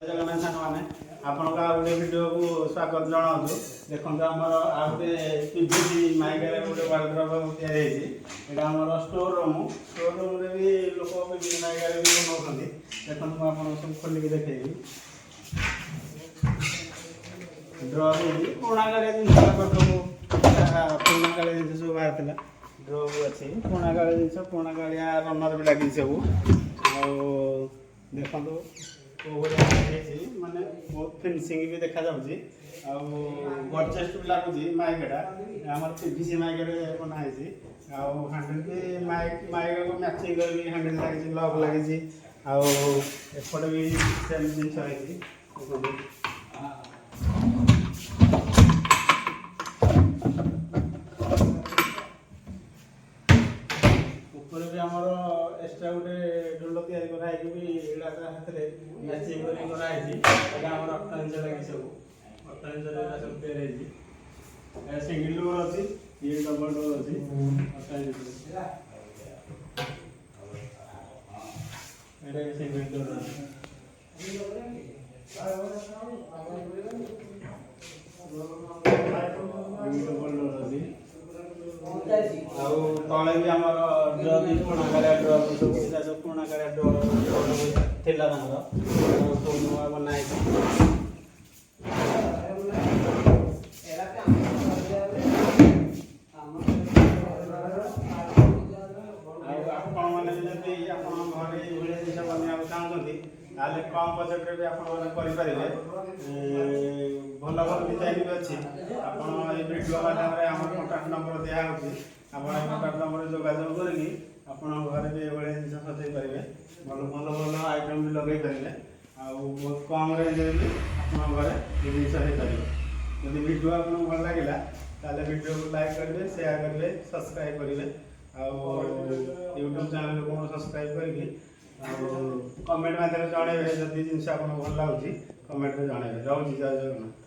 जगन्नाथ साने आपण गोटे भिडियो को स्वागत जनाऊँ देखो आमर आ गए पीवीसी माइक गोटे वार्डरोब या स्टोर रूम भी लोक पीवीसी माइक भी बनाऊँ देखो मुझे सब खोलिक देखेबी ड्र पुणा कालिया जिन पुणा कालिया जिन सब बाहर ड्र अच्छी पुणा कालिया जिन पुणा कालिया रनर भी लगी सब देखो माने बहुत फिनिशिंग भी देखा जाउची आ गॉर्जियस भी लागुची माइकटा हमर पीवीसी माइक बनाइछि आ हैंडल भी माइक को मैचिंग कर भी हैंडल लागिछि लॉक लागिछि आ एपट भी सेम जिंस आइछि ऊपर भी हमर एक्स्ट्रा गोटे डोल तैयारी करा है भी एडा हाथ रे मैचिंग करी करा है एडा हमर 8 इंच लागी सब 8 इंच रे सब तैयार है जी ए सिंगल डोर अछि ये डबल डोर अछि 8 इंच एडा सिंगल डोर अछि डबल डोर अछि तले भी आम ड्र भी पुणा कालिया ड्र सब पुणा कालिया ड्र थिला सब नुआ बनाई घरे कम बजेट भी आपरे भल भल डिजाइन भी अच्छी आपड़ भिडियो माध्यम कंटाक्ट नंबर दिखाई आपड़ कंटाक्ट नंबर जोगाजोग करके घर भी ये जिन सजाई पारे भल भल भल आइटम भी लगे पारे बहुत कम रेंज भी आप घरे जिन पारे जब भिडियो आपको भल लगे ताले भिडियो को लाइक करेंगे शेयर करेंगे सब्सक्राइब करेंगे यूट्यूब चैनल को सब्सक्राइब करके कमेंट माध्यम जन जदि जिन भल लगे कमेंट में जन रोचे जय जगन्नाथ।